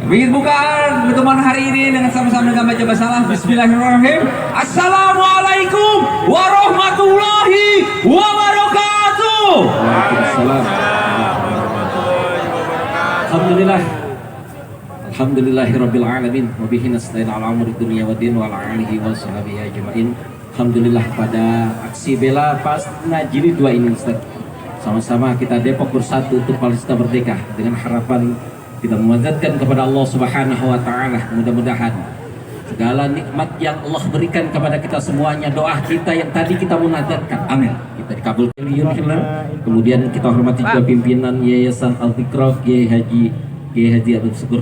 Bikin bukaan pertemuan hari ini dengan sama-sama dengan baca basalah. Bismillahirrahmanirrahim. Assalamualaikum warahmatullahi wabarakatuh. Waalaikumsalam. Alhamdulillah. Alhamdulillahirabbil alamin wa bihi nasta'in ala umuri dunya waddin wa ala alihi wa sahbihi ajmain. Alhamdulillah pada aksi bela Palestina Jilid 2 ini Ustaz. Sama-sama kita Depok bersatu untuk Palestina merdeka dengan harapan kita memanjatkan kepada Allah Subhanahu wa taala, mudah-mudahan segala nikmat yang Allah berikan kepada kita semuanya, doa kita yang tadi kita munajatkan, amin, kita dikabulkan. Kemudian kita hormati juga pimpinan Yayasan Al-Fikra Kiai Haji Abdul Syukur,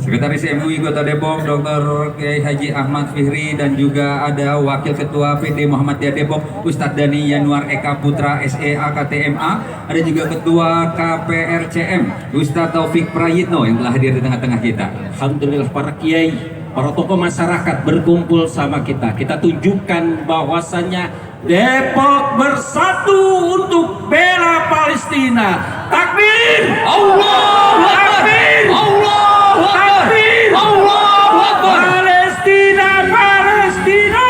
Sekretaris MUI Kota Depok Dr. Kiai Haji Ahmad Fihri, dan juga ada Wakil Ketua PD Muhammadiyah Depok Ustadz Dani Yanuar Eka Putra SE AKTMA, ada juga Ketua KPRCM Ustadz Taufik Prayitno yang telah hadir di tengah-tengah kita. Alhamdulillah para kiai, para tokoh masyarakat berkumpul sama kita. Kita tunjukkan bahwasannya Depok bersatu untuk bela Palestina. Takbir! Allahu Akbar! Allahu Akbar! Allahu Akbar! Palestina, Palestina!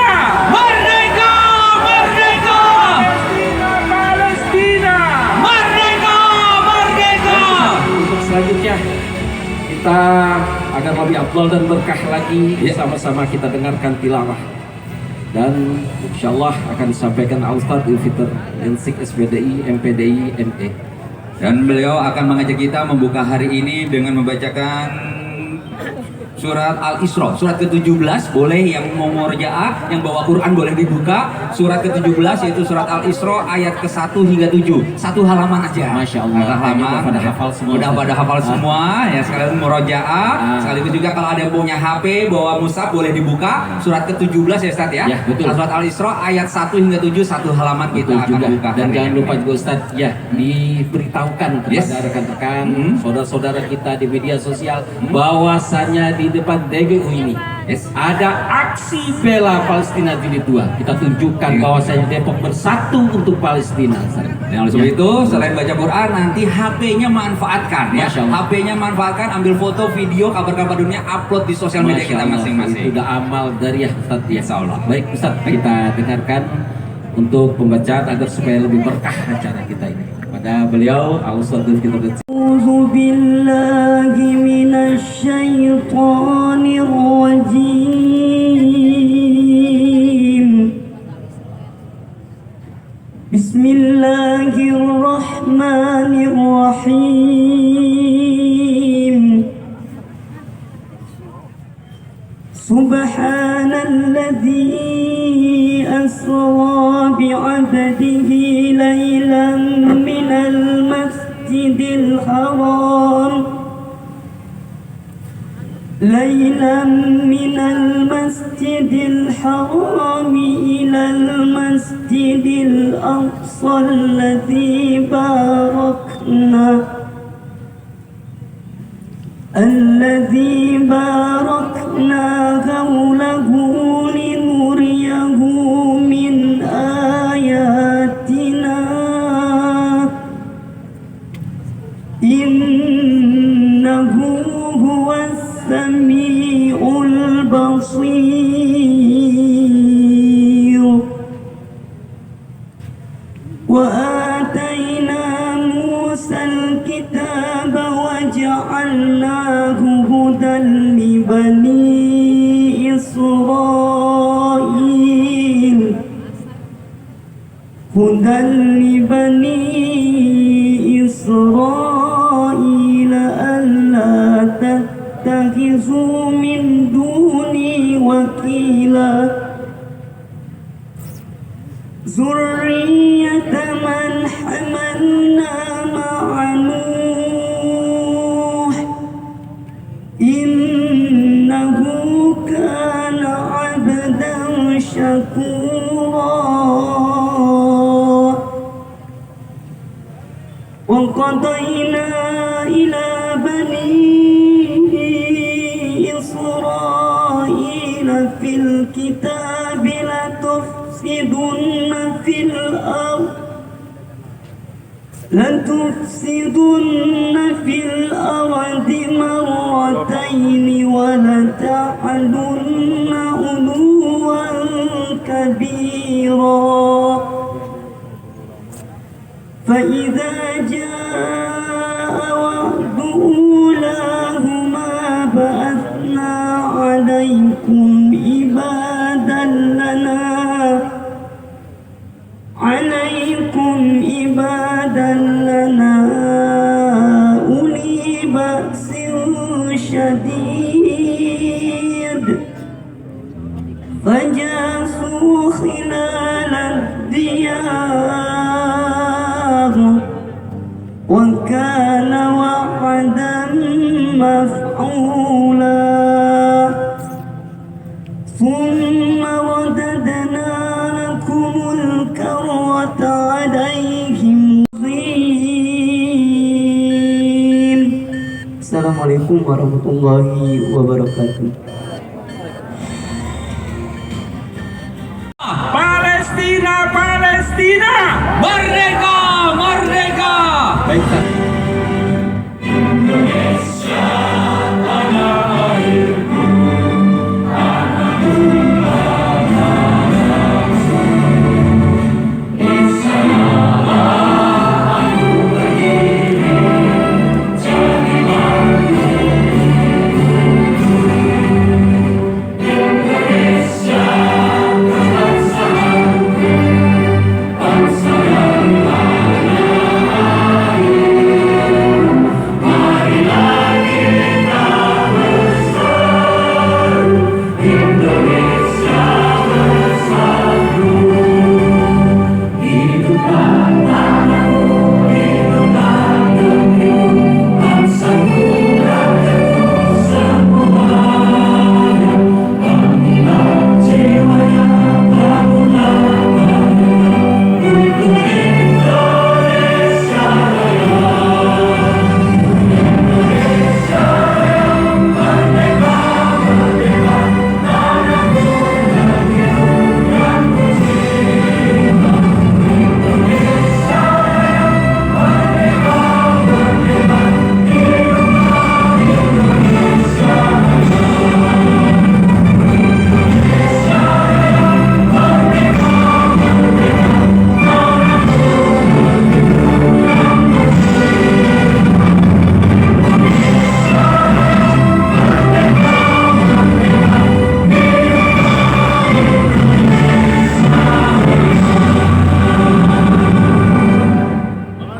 Merdeka! Merdeka! Palestina, Palestina! Merdeka! Merdeka! Untuk selanjutnya kita agar lebih afdal dan berkah lagi, sama-sama kita dengarkan tilawah. Dan insyaallah akan disampaikan Al-Ustadz Ilfitr Ensik SPDI MPDI ME, Dan beliau akan mengajak kita membuka hari ini dengan membacakan surat Al-Isra, surat ke-17. Boleh yang mau murojaah, yang bawa Quran boleh dibuka. Surat ke-17 yaitu surat Al-Isra ayat ke-1 hingga 7. Satu halaman aja. Masya Allah. Halaman. Pada hafal semua. Udah pada hafal semua. Ya sekalian murojaah. Sekaligus juga kalau ada yang punya HP, bawa mushaf boleh dibuka. Surat ke-17 ya Ustaz ya. Ya betul. Surat Al-Isra ayat 1 hingga 7, satu halaman kita akan juga buka. Dan jangan lupa juga Ustaz ya, diberitahukan kepada rekan-rekan, saudara-saudara kita di media sosial bahwasannya di depan DGU ini ada aksi bela Palestina Jilid 2. Kita tunjukkan bahwasanya Depok bersatu untuk Palestina. Dan oleh sebab itu selain baca Quran, nanti HP-nya manfaatkan ya. HP-nya manfaatkan, ambil foto, video, kabar-kabar dunia, upload di sosial media kita masing-masing. Itu udah amal dari Ustaz ya. Insya Allah. Baik Ustaz, kita dengarkan untuk pembacaan agar supaya lebih berkah acara kita ini. Pada beliau Al-Ustadz kita أعوذ بالله من الشيطان الرجيم بسم الله الرحمن الرحيم سبحان الذي أسرى بعبده ليلا من المسجد الحرام إلى المسجد الأقصى الذي باركنا حوله لنريه من آياتنا إنه هو السميع البصير وآتينا موسى الكتاب وجعلناه هدى لبني إسرائيل ألا تتخذوا من دوني وكيلا ذرية من حملنا مع نوح إنه كان عبدا شكورا وقضينا إلى بني إسرائيل في الكتاب لتفسدن في الأرض مرتين القولين ولتعلن علوا كبيرا فإذا جاء وعد أولاهما بعثنا عليكم عبادا لنا أولي بأس شديد فجاسوا خلال الديار وكان وعدا مفعولا ثم رددنا لكم الكرة عليهم. Assalamualaikum warahmatullahi wabarakatuh. Palestina, Palestina, merdeka, merdeka. Baik, Ustaz.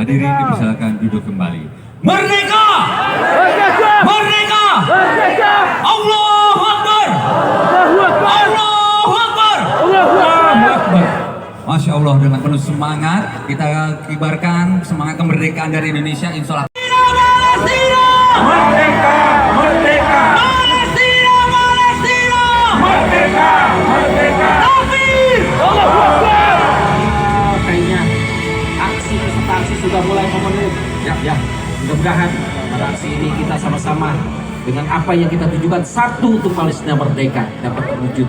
Hadirin dipersilakan duduk kembali. Merdeka! Merdeka! Allahu Akbar! Allahu Akbar! Allahu Akbar! Masya Allah, dengan penuh semangat kita kibarkan semangat kemerdekaan dari Indonesia. Insya Allah. Palestina! Merdeka! Merdeka! Palestina! Palestina! Merdeka! Merdeka! Takbir! Allahu Akbar! Kayaknya aksi peserta aksi sudah mulai memenuhi. Ya, mudah-mudahan pada aksi ini kita sama-sama dengan apa yang kita tujukan, satu untuk Palestina merdeka dapat terwujud.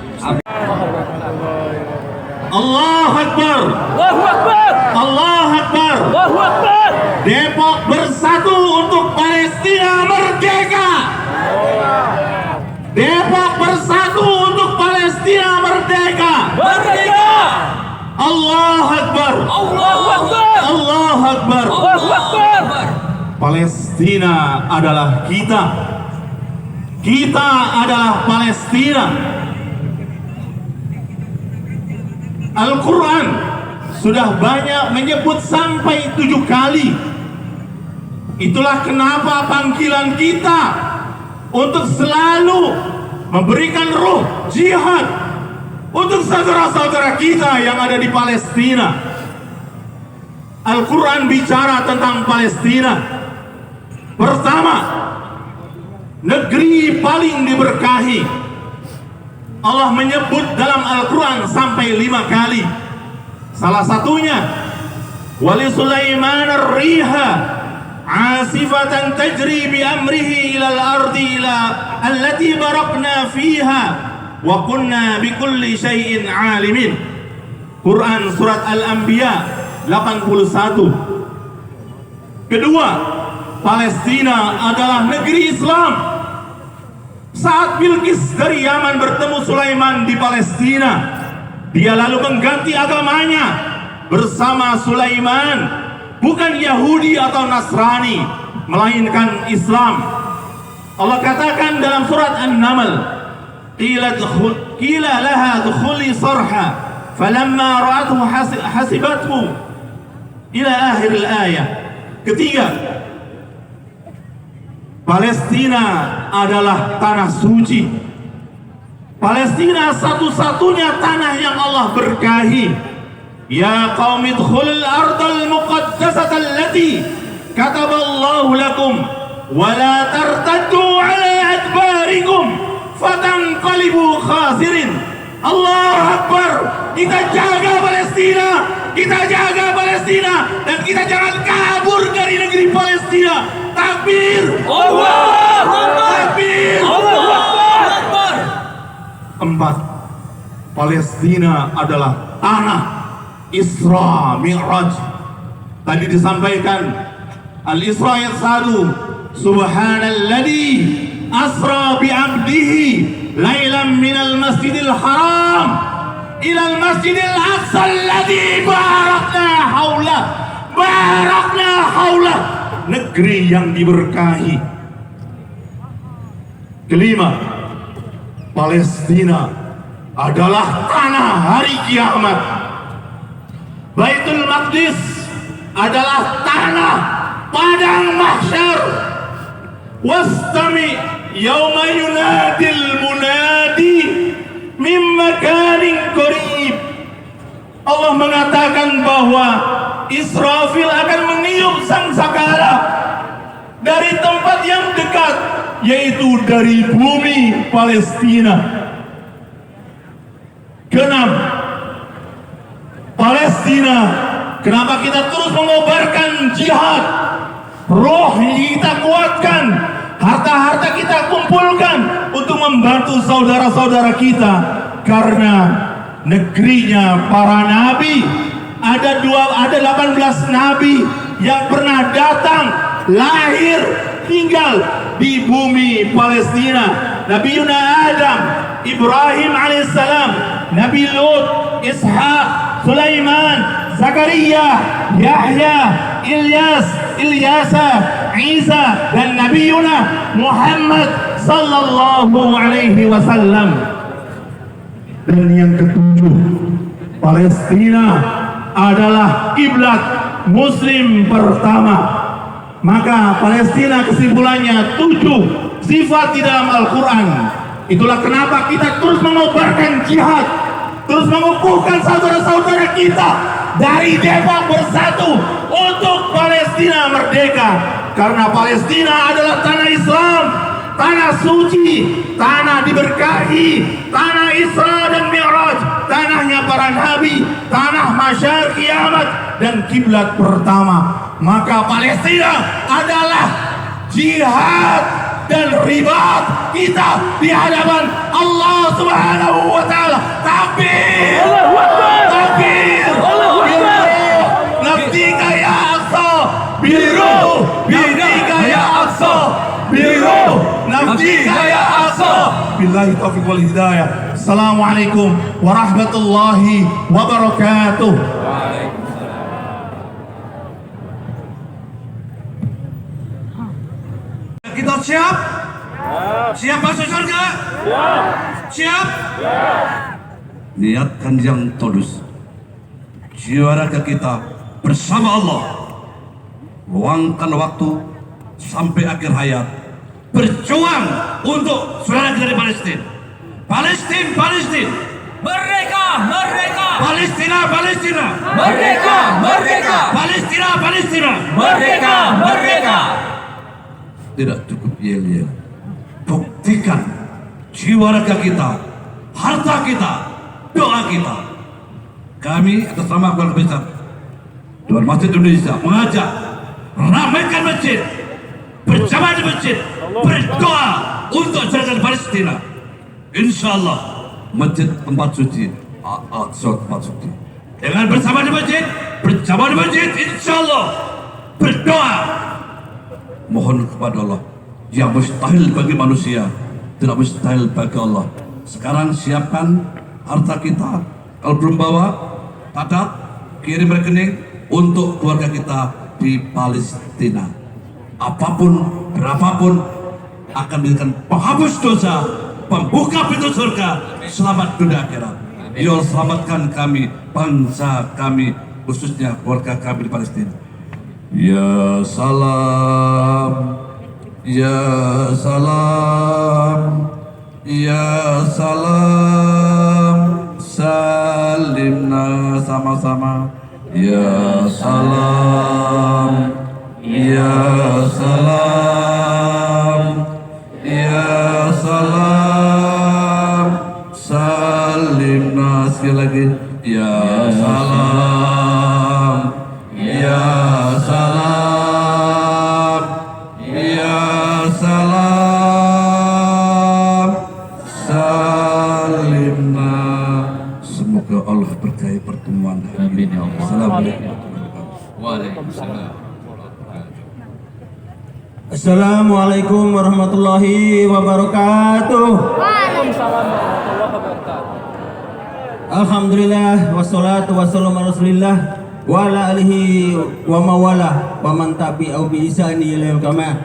Allahu Akbar. Allahu Akbar. Allahu Akbar. Allahu Akbar. Depok bersatu untuk Palestina merdeka. Depok bersatu untuk Palestina merdeka. Merdeka. Allahu Akbar. Allahu Akbar. Allahu Akbar. Allahu Akbar. Palestina adalah kita. Kita adalah Palestina. Al-Quran sudah banyak menyebut sampai 7 kali. Itulah kenapa panggilan kita untuk selalu memberikan ruh jihad untuk saudara-saudara kita yang ada di Palestina. Al-Quran bicara tentang Palestina. Pertama, negeri paling diberkahi. Allah menyebut dalam Al-Quran sampai 5 kali. Salah satunya, Wali Sulaiman ar-riha asifatan tajri bi amrihi ilal ardi ila allati barakna fiha wa kunna bi kulli syai'in alimin. Quran surat Al-Anbiya 81. Kedua, Palestina adalah negeri Islam. Saat Bilqis dari Yaman bertemu Sulaiman di Palestina, dia lalu mengganti agamanya bersama Sulaiman, bukan Yahudi atau Nasrani, melainkan Islam. Allah katakan dalam surat An-Naml, qila laha dukhuli sarha falamma ra'athu hasibathu, ila akhir al-ayah. Ketiga, Palestina adalah tanah suci. Palestina satu-satunya tanah yang Allah berkahi. Ya qaumi udkhulul ardal muqaddasata allati kataballahu lakum wa la tartaddu ala adbarikum fatanqalibu khasirin. Allahu Akbar. Kita jaga Palestina, kita jaga Palestina, dan kita jangan kabur dari negeri Palestina. Takbir! Allahu Akbar. Takbir! Allahu Akbar. 4. Palestina adalah tanah Isra Mi'raj. Tadi disampaikan Al-Isra ayat 1, Subhanalladzi asra bi'abdihi lailan minal masjidil haram ilal masjidil aqsa alladzi barakna haula, negeri yang diberkahi. Kelima, Palestina adalah tanah hari kiamat. Baitul Maqdis adalah tanah padang mahsyar. Wastami yauma yunadil munadi min makanin qarib. Allah mengatakan bahwa Israfil akan meniup sangkakala dari tempat yang dekat, yaitu dari bumi Palestina. Keenam, Palestina, kenapa kita terus mengobarkan jihad? Roh kita kuatkan, harta-harta kita kumpulkan untuk membantu saudara-saudara kita, karena negerinya para nabi. Ada 18 nabi yang pernah datang, lahir, tinggal di bumi Palestina. Nabi Yuna Adam, Ibrahim alaihissalam, Nabi Lut, Ishaq, Sulaiman, Zakaria, Yahya, Ilyasa, Isa, dan Nabi Yuna Muhammad sallallahu alaihi wasallam. Dan yang ketujuh, Palestina adalah kiblat Muslim pertama. Maka Palestina kesimpulannya 7 sifat di dalam Al-Quran. Itulah kenapa kita terus mengobarkan jihad, terus mengukuhkan saudara-saudara kita dari Depok bersatu untuk Palestina merdeka. Karena Palestina adalah tanah Islam, tanah suci, tanah diberkahi, tanah Isra dan Mi'raj, tanahnya para nabi, tanah masyar kiamat, dan kiblat pertama. Maka Palestina adalah jihad dan ribat kita di hadapan Allah Subhanahu wa taala. Takbir! Allahu Akbar. Takbir! Allahu Akbar. Naftika ya Aqsa, biru, naftika ya Aqsa, biru, naftika ya Aqsa. Billahi taufiq wal hidayah. Assalamualaikum warahmatullahi wabarakatuh. Kita siap? Siap masuk surga? Siap? Niatkan yang tulus, jiwa raga kita bersama Allah. Luangkan waktu sampai akhir hayat, berjuang untuk saudara kita di Palestina. Palestina, Merdeka, merdeka. Palestina, Merdeka, merdeka. Palestina. Merdeka, merdeka. Tidak cukup yel-yel. Buktikan jiwa raga kita, harta kita, doa kita. Kami atas nama keluarga besar Dewan Masjid Indonesia mengajak ramaikan masjid, berjamaah di masjid, berdoa untuk saudara Palestina. Insya Allah masjid tempat suci, tempat suci. Dengan bersama di masjid, berjamaah di masjid, insya Allah berdoa. Mohon kepada Allah yang mustahil bagi manusia tidak mustahil bagi Allah. Sekarang siapkan harta kita, kalau belum bawa, catat, kirim rekening untuk keluarga kita di Palestina. Apapun, berapapun akan menjadikan penghapus dosa, pembuka pintu surga, selamat dunia akhirat. Ya Allah, selamatkan kami, bangsa kami, khususnya keluarga kami di Palestina. Ya salam, ya salam, ya salam, salimna sama-sama. Ya salam, ya salam, ya salam, salimna sekali lagi. Ya salam, ya salam, ya salam, salimna. Semoga Allah berkahi pertemuan hari ini. Assalamualaikum. Waalaikumsalam. Assalamualaikum warahmatullahi wabarakatuh. Alhamdulillah wassalatu wassalamu ala Rasulillah wa ala alihi wa mawala wa man tabi'ahu bi ihsani ila yaumil qiyamah.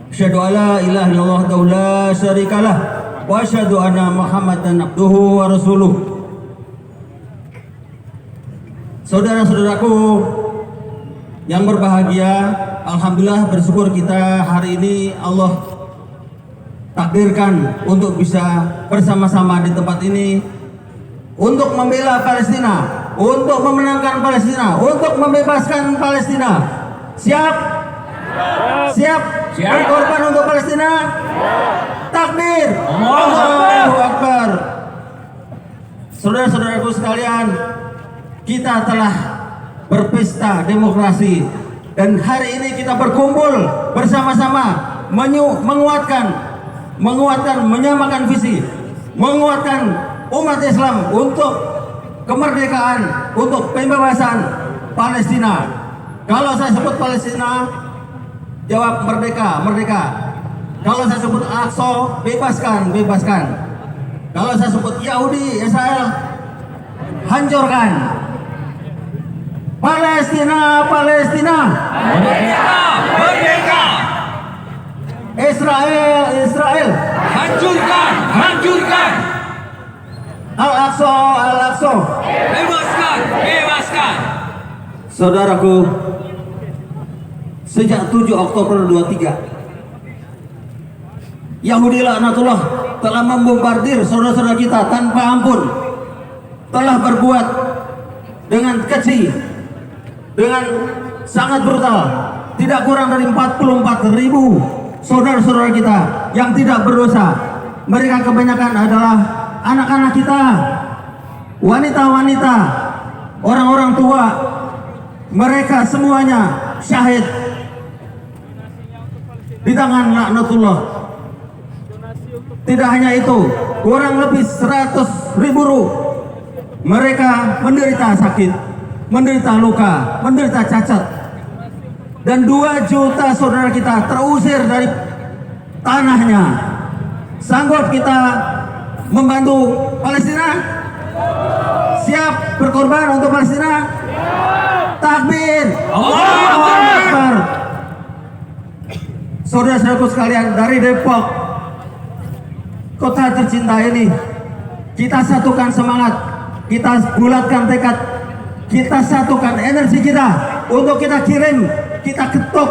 Asyhadu an la ilaha illallah wahdahu la syarikalah wa asyhadu anna Muhammadan abduhu wa rasuluh. Saudara-saudaraku yang berbahagia, alhamdulillah bersyukur kita hari ini Allah takdirkan untuk bisa bersama-sama di tempat ini untuk membela Palestina, untuk memenangkan Palestina, untuk membebaskan Palestina. Siap? Siap? Berkorban untuk Palestina? Takbir! Allahu Akbar! Saudara-saudaraku sekalian, kita telah berpesta demokrasi dan hari ini kita berkumpul bersama-sama menguatkan, menyamakan visi, menguatkan umat Islam untuk kemerdekaan, untuk pembebasan Palestina. Kalau saya sebut Palestina, jawab merdeka, merdeka. Kalau saya sebut Al-Aqsa, bebaskan, bebaskan. Kalau saya sebut Yahudi, Israel, hancurkan. Palestina, Palestina. Merdeka! Merdeka! Israel, Israel. Hancurkan! Hancurkan! Al-Aqsa, Al-Aqsa. Bebaskan! Bebaskan! Saudaraku, sejak 7 Oktober 23, Yahudi laknatullah telah membombardir saudara-saudara kita tanpa ampun, telah berbuat dengan keji, dengan sangat brutal. Tidak kurang dari 44.000 saudara-saudara kita yang tidak berdosa. Mereka kebanyakan adalah anak-anak kita, wanita-wanita, orang-orang tua. Mereka semuanya syahid di tangan laknatullah. Tidak hanya itu, kurang lebih 100.000 ruh mereka menderita sakit, menderita luka, menderita cacat, dan 2 juta saudara kita terusir dari tanahnya. Sanggup kita membantu Palestina? Siap berkorban untuk Palestina? Takbir! Allahu Akbar! Saudara-saudaraku sekalian, dari Depok, kota tercinta ini, kita satukan semangat, kita bulatkan tekad, kita satukan energi kita untuk kita kirim, kita ketuk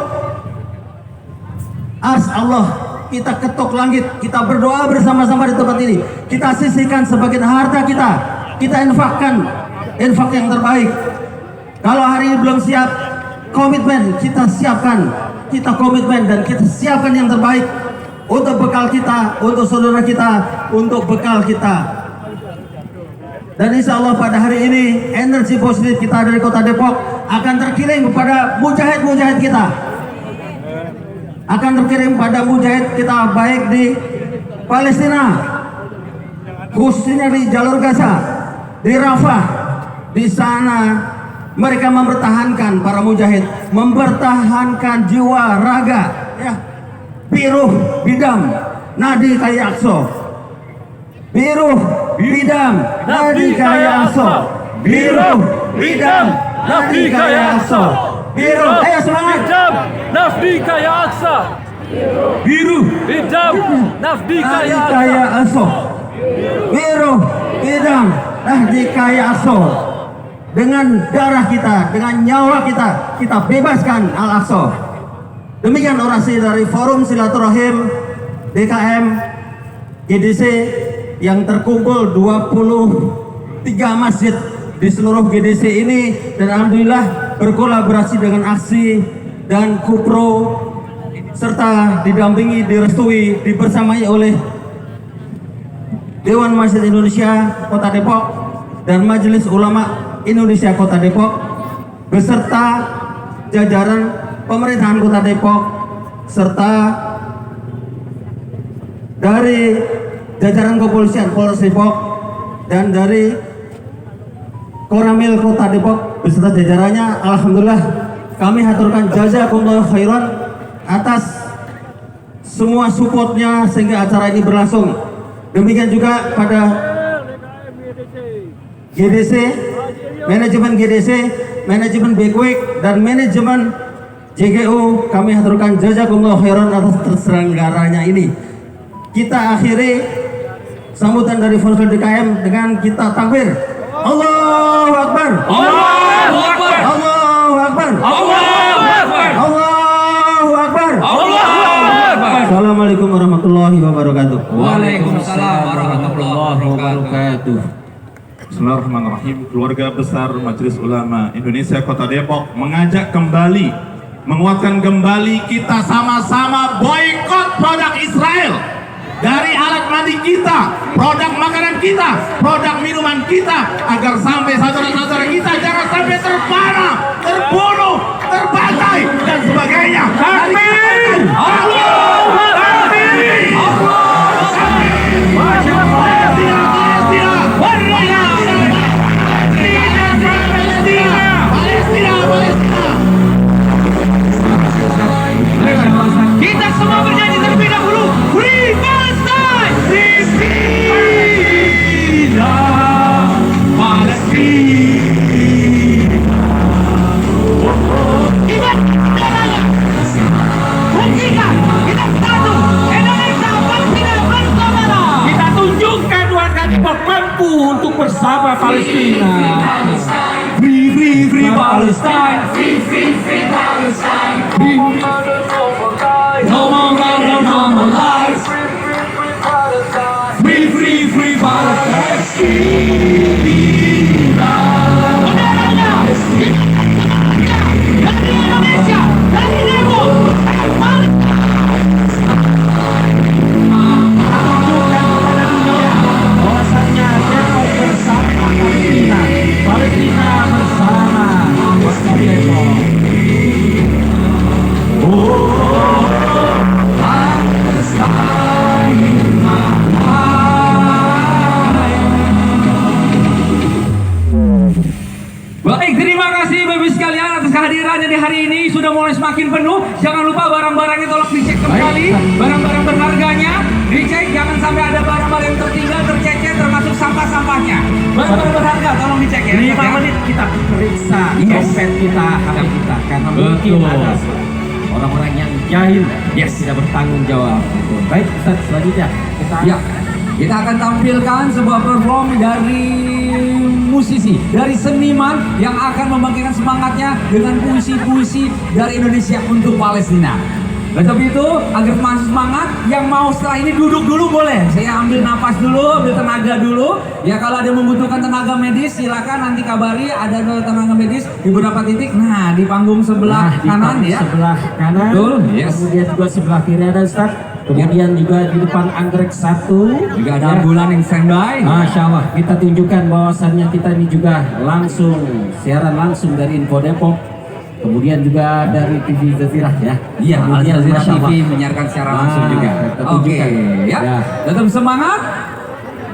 ars Allah, kita ketuk langit, kita berdoa bersama-sama di tempat ini, kita sisihkan sebagian harta kita infakkan, infak yang terbaik. Kalau hari ini belum siap, komitmen kita siapkan, kita komitmen dan kita siapkan yang terbaik untuk bekal kita, untuk saudara kita, untuk bekal kita. Dan insya Allah pada hari ini energi positif kita dari kota Depok akan terkirim kepada mujahid-mujahid kita, akan terkirim pada mujahid kita baik di Palestina, khususnya di jalur Gaza, di Rafah. Di sana mereka mempertahankan, para mujahid mempertahankan jiwa raga, ya, biruh bidam Nadi Kaya Akso. Biru, Bidam, Nadi Kaya Akso. Biru, Bidam, Nadi Kaya Akso. Biru, ayo semangat. Bidam, Nafdi Kaya Aksa. Biru. Bidam, Nafdi Kaya Aksa. Kaya Akso. Biru, Bidam, Nadi Kaya Akso. Dengan darah kita, dengan nyawa kita bebaskan Al-Aqsa. Demikian orasi dari Forum Silaturahim DKM GDC yang terkumpul 23 masjid di seluruh GDC ini, dan alhamdulillah berkolaborasi dengan Aksi dan Kupro serta didampingi, direstui, dibersamai oleh Dewan Masjid Indonesia Kota Depok dan Majelis Ulama Indonesia Kota Depok beserta jajaran pemerintahan Kota Depok serta dari jajaran kepolisian Polres Depok dan dari Koramil Kota Depok beserta jajarannya. Alhamdulillah kami haturkan jazakumullah khairan atas semua supportnya sehingga acara ini berlangsung. Demikian juga pada GDC, manajemen GDC, manajemen Bekwik dan manajemen JGU, kami haturkan jazakumullah khairan atas terselenggaranya ini. Kita akhiri sambutan dari Forum DKM dengan kita takbir. Allahu Akbar. Allahu Akbar. Allahu Akbar. Allahu Akbar. Allahu Akbar. Allahu Akbar. Assalamualaikum warahmatullahi wabarakatuh. Waalaikumsalam warahmatullahi wabarakatuh. Bismillahirrahmanirrahim. Keluarga besar Majelis Ulama Indonesia Kota Depok mengajak kembali, menguatkan kembali kita sama-sama boikot produk Israel. Dari alat mandi kita, produk makanan kita, produk minuman kita, agar sampai saudara-saudara kita jangan sampai terpanah, terbunuh, terbantai dan sebagainya. Amin. Allahu Akbar. Kita semua bernyanyi terlebih dahulu. Free Palestine! Free Palestine! Buktikan kita satu, Indonesia Palestina bersama. Kita tunjukkan warga Depok mampu untuk bersama Palestina. Free Palestine! Free Palestine! No more lies! Free Palestine! Benderanya dari Indonesia, dari Depok. Bahwasannya Depok bersama Palestina, Palestina bersama warga Depok. Baik, terima kasih Bapak Ibu sekalian atas kehadirannya di hari ini. Sudah mulai semakin penuh. Jangan lupa barang-barangnya tolong dicek kembali. Barang-barang berharganya dicek, jangan sampai ada barang-barang yang tertinggal, tercecer, termasuk sampah-sampahnya. Barang-barang berharga tolong dicek ya. 5 menit kita periksa dompet kita, HP kita, karena mungkin ada orang-orang yang jahil, tidak bertanggung jawab. Baik, Ustaz, selanjutnya Ya, kita akan tampilkan sebuah perform dari musisi, dari seniman yang akan membangkitkan semangatnya dengan puisi-puisi dari Indonesia untuk Palestina. Oleh sebab itu, agar masih semangat, yang mau setelah ini duduk dulu boleh. Saya ambil napas dulu, ambil tenaga dulu. Ya, kalau ada yang membutuhkan tenaga medis, silakan nanti kabari. Ada tenaga medis di beberapa titik. Nah, di panggung sebelah di kanan ya. sebelah kanan, Betul, yes. kemudian juga sebelah kiri ada Ustaz. Kemudian juga di depan anggrek 1 Juga ada ambulan yang standby. Masya Allah, kita tunjukkan bahwasannya kita ini juga langsung siaran langsung dari Info Depok. Kemudian juga dari TV Zazirah ya. Iya, Al Kemudian, Jazeera Masya Allah. TV menyiarkan secara langsung juga. kita Oke, tunjukkan. ya. Ya. Tetap semangat.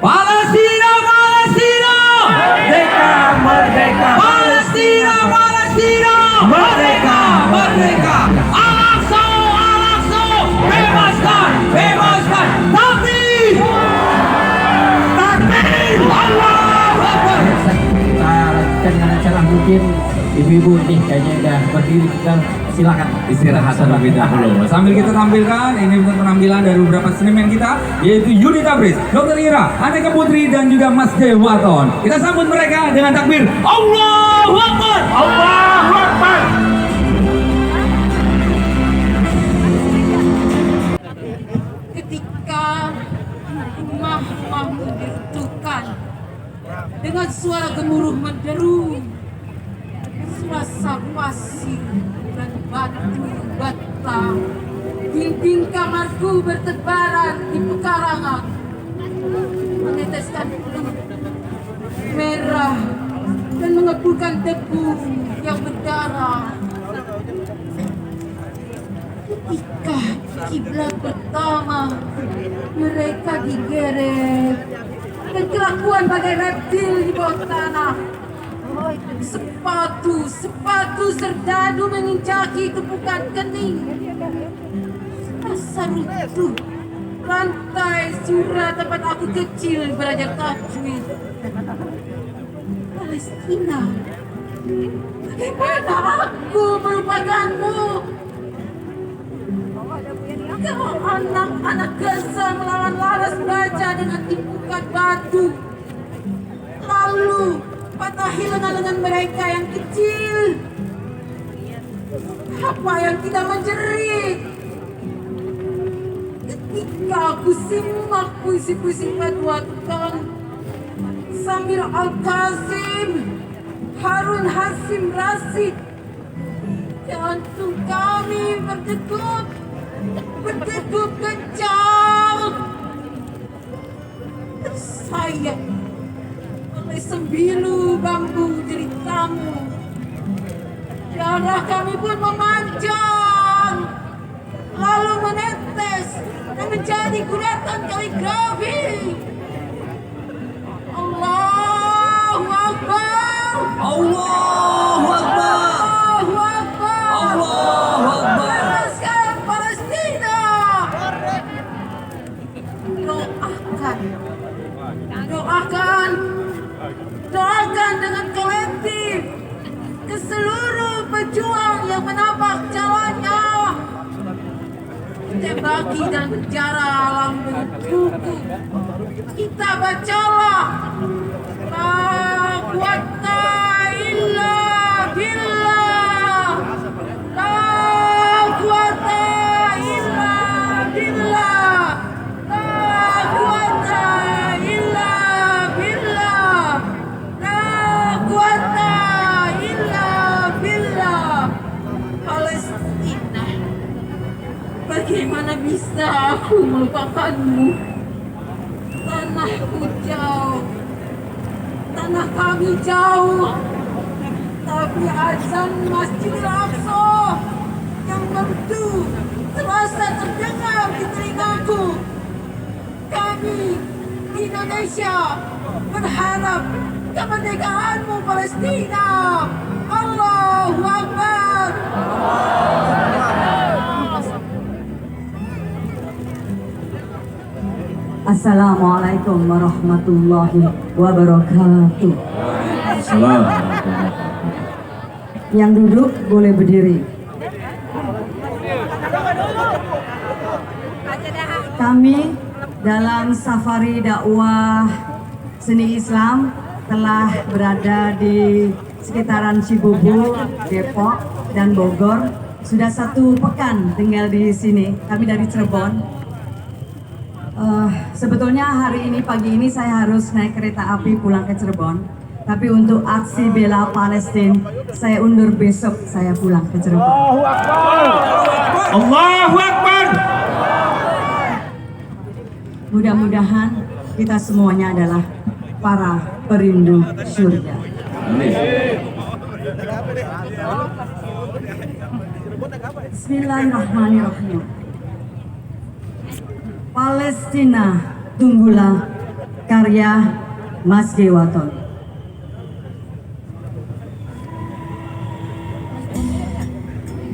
Palestina, Palestina. Merdeka, merdeka. Palestina, Palestina. Merdeka, merdeka. Al-Aqsa, Al-Aqsa. Bebaskan, bebaskan. mungkin ibu-ibu nih kayaknya udah berdiri, kita silakan Istirahat terlebih dahulu. Sambil kita tampilkan, ini penampilan dari beberapa seniman kita, yaitu Yudi Tabris, Dr. Ira, Aneka Putri, dan juga Mas Dewaton. Kita sambut mereka dengan takbir Allahu Akbar! Allahu Akbar. Ketika rumah-rumahmu diruntuhkan dengan suara gemuruh menderu, suasa pasir dan batu bata, dinding kamarku bertebaran di pekarangan, meneteskan peluh merah dan mengeburkan debu yang berdarah. Ketika kiblat pertama mereka digeret dan kelakuan bagai reptil di bawah tanah. Sepatu serdadu menginjaki kebukan kening. Rasa runtuh rantai surah tempat aku kecil belajar tajwid. Palestina, bagaimana aku melupakanmu? Kau anak-anak Gaza melawan laras baja dengan timbukan batu. Lalu patahi lengan-lengan mereka yang kecil. Apa yang tidak menjerit? Ketika aku simak puisi-puisi fatwa tukang Samir Al-Qasim, Harun Hasim Rasid, jantung kami berdegup kencang. Tersayat oleh sembilu bambu deritamu. Darah kami pun memanjang, lalu menetes dan menjadi guratan kaligrafi. Allahu Akbar! Allahu Akbar! Allahu Akbar! Allahu Akbar! Bebaskan Palestina! Doakan dengan kolektif ke seluruh pejuang yang menapak jalannya. Tembaki dan penjara alam bentukku. Kita bacalah La quwata illa billah, La quwata illa billah, La quwata illa billah, La quwata illa billah. Palestina, bagaimana bisa aku melupakanmu? Tanahku jauh, tanah kami jauh, tapi azan Masjidil Aqsa yang merdu terasa terdengar di telingaku. Kami di Indonesia berharap kemerdekaanmu Palestina. Allahu Akbar. Assalamualaikum warahmatullahi wabarakatuh. Yang duduk boleh berdiri. Kami dalam safari dakwah seni Islam telah berada di sekitaran Cibubur, Depok, dan Bogor. Sudah 1 pekan tinggal di sini. Kami dari Cirebon. Sebetulnya hari ini, pagi ini saya harus naik kereta api pulang ke Cirebon. Tapi untuk aksi bela Palestina, saya undur besok, saya pulang ke Cirebon. Allahu Akbar. Allahu Akbar. Mudah-mudahan kita semuanya adalah para perindu surga. Bismillahirrahmanirrahim. Palestina, tunggulah, karya Mas Dewaton.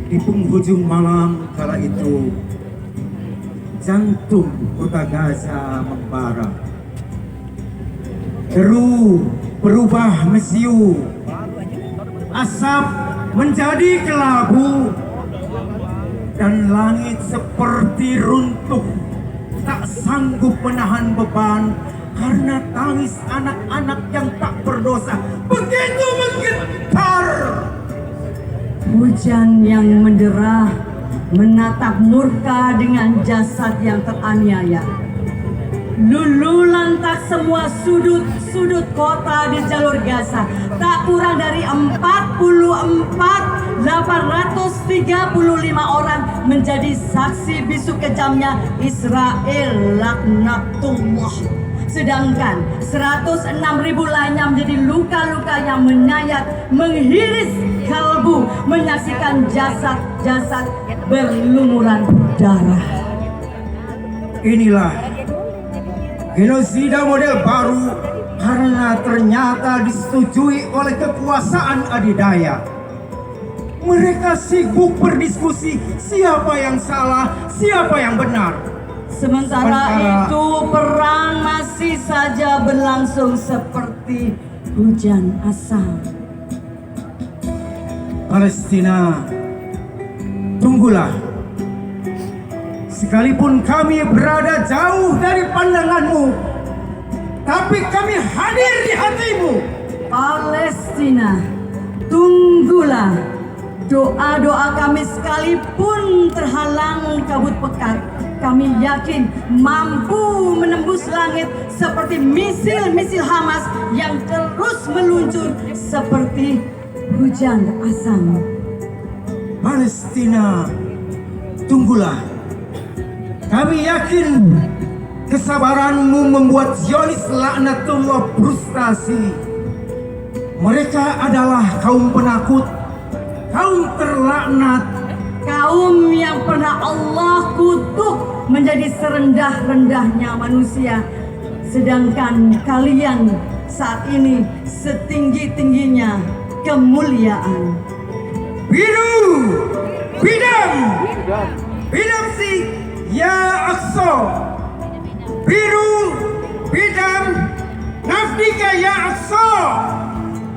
Di penghujung malam kala itu, jantung kota Gaza membara. Deru berubah mesiu, asap menjadi kelabu, dan langit seperti runtuh, tak sanggup menahan beban karena tangis anak-anak yang tak berdosa begitu menggetar. Hujan yang menderah menatap murka dengan jasad yang teraniaya. Lulu lantak semua sudut-sudut kota di jalur Gaza, tak kurang dari 835 orang menjadi saksi bisu kejamnya Israel laknatullah. Sedangkan 106.000 lainnya menjadi luka-luka yang menyayat, menghiris kalbu menyaksikan jasad-jasad berlumuran darah. Inilah genosida model baru karena ternyata disetujui oleh kekuasaan adidaya. Mereka sibuk berdiskusi siapa yang salah, siapa yang benar. Sementara itu perang masih saja berlangsung seperti hujan asam. Palestina, tunggulah. Sekalipun kami berada jauh dari pandanganmu, tapi kami hadir di hatimu. Palestina, tunggulah. Doa-doa kami sekalipun terhalang kabut pekat, kami yakin mampu menembus langit seperti misil-misil Hamas yang terus meluncur seperti hujan asam. Palestina, tunggulah. Kami yakin kesabaranmu membuat Zionis laknatullah frustasi. Mereka adalah kaum penakut, kaum terlaknat, kaum yang pernah Allah kutuk menjadi serendah-rendahnya manusia. Sedangkan kalian saat ini setinggi-tingginya kemuliaan. Biru, bidam, bidam si ya Aqsa. Biru, bidam, nafdika ya Aqsa.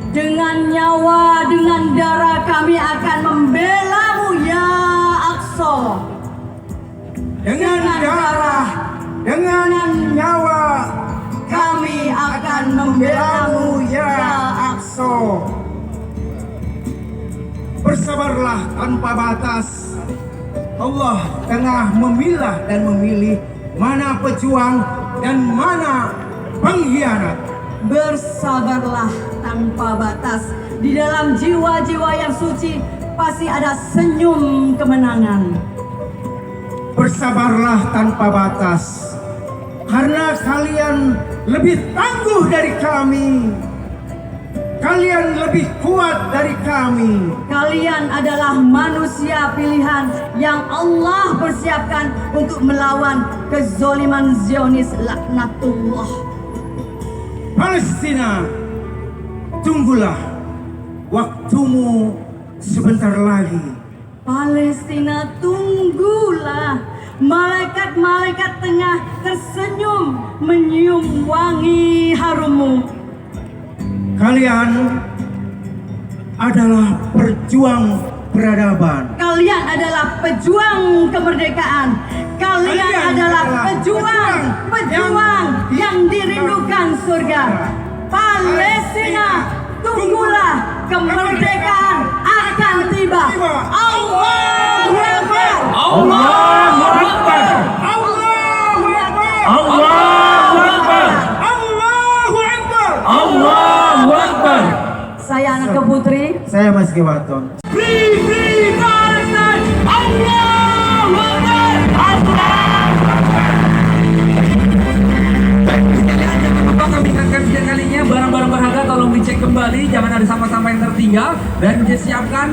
Dengan nyawa, dengan darah kami akan membela-Mu ya Aqsa. Dengan darah, dengan nyawa kami akan membela-Mu ya Aqsa. Bersabarlah tanpa batas. Allah tengah memilah dan memilih mana pejuang dan mana pengkhianat. Bersabarlah tanpa batas. Di dalam jiwa-jiwa yang suci pasti ada senyum kemenangan. Bersabarlah tanpa batas, karena kalian lebih tangguh dari kami. Kalian lebih kuat dari kami. Kalian adalah manusia pilihan yang Allah persiapkan untuk melawan kezoliman Zionis laknatullah. Palestina, tunggulah. Waktumu sebentar lagi. Palestina, tunggulah. Malaikat-malaikat tengah tersenyum menyium wangi harummu. Kalian adalah perjuang peradaban. Kalian adalah pejuang kemerdekaan. Kalian adalah pejuang yang dirindukan surga. Palestina, tunggulah, kemerdekaan akan tiba. Allahu Akbar. Allahu Akbar. Allahu Akbar. Allahu Akbar. Allahu Akbar. Allahu Akbar. Saya Anak Putri. Saya Mas Kewaton. Free, free Palestine. Allahu Akbar. Kami ingatkan setiap kalinya barang-barang berharga tolong dicek kembali, jangan ada sampah-sampah yang tertinggal, dan disiapkan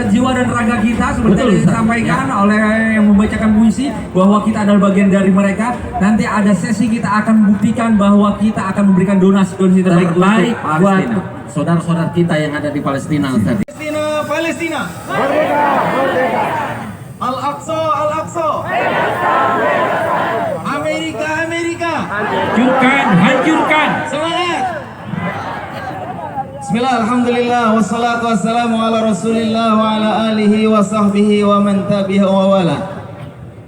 jiwa dan raga kita seperti yang disampaikan oleh yang membacakan puisi bahwa kita adalah bagian dari mereka. Nanti ada sesi kita akan buktikan bahwa kita akan memberikan donasi terbaik Baik untuk buat Palestina. saudara-saudara kita yang ada di Palestina, Ustaz. Palestina. Merdeka, merdeka. Al-Aqsa, Al-Aqsa. Amerika, Amerika. Hancurkan, hancurkan. Semangat. Bismillah, alhamdulillah, wassalatu wassalamu ala rasulillah wa ala alihi wa sahbihi wa man tabi'ahu wa wala.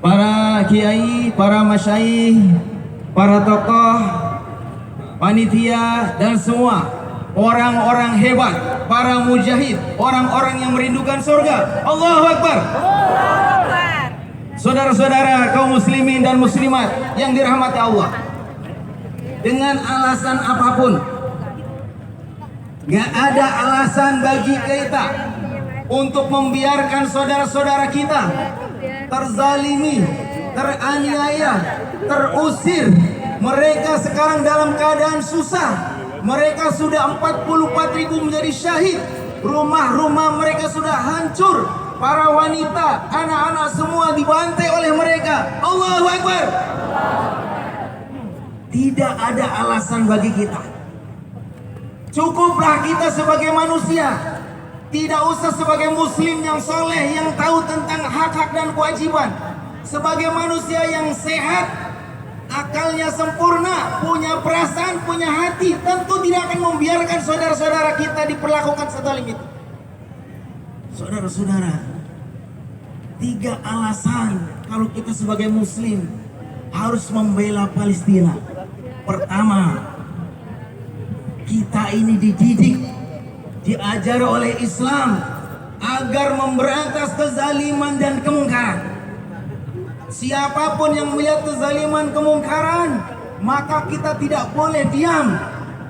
Para kiai, para masyayikh, para tokoh, panitia, dan semua orang-orang hebat, para mujahid, orang-orang yang merindukan surga. Allahu Akbar. Saudara-saudara kaum muslimin dan muslimat yang dirahmati Allah, dengan alasan apapun, gak ada alasan bagi kita untuk membiarkan saudara-saudara kita terzalimi, teraniaya, terusir. Mereka sekarang dalam keadaan susah. Mereka sudah 44.000 menjadi syahid. Rumah-rumah mereka sudah hancur. Para wanita, anak-anak semua dibantai oleh mereka. Allahu Akbar. Tidak ada alasan bagi kita. Cukuplah kita sebagai manusia. Tidak usah sebagai muslim yang soleh, yang tahu tentang hak-hak dan kewajiban. Sebagai manusia yang sehat, akalnya sempurna, punya perasaan, punya hati, tentu tidak akan membiarkan saudara-saudara kita diperlakukan sezalim itu. Saudara-saudara, 3 alasan kalau kita sebagai muslim harus membela Palestina. Pertama, kita ini dididik, diajar oleh Islam agar memberantas kezaliman dan kemungkaran. Siapapun yang melihat kezaliman kemungkaran, maka kita tidak boleh diam.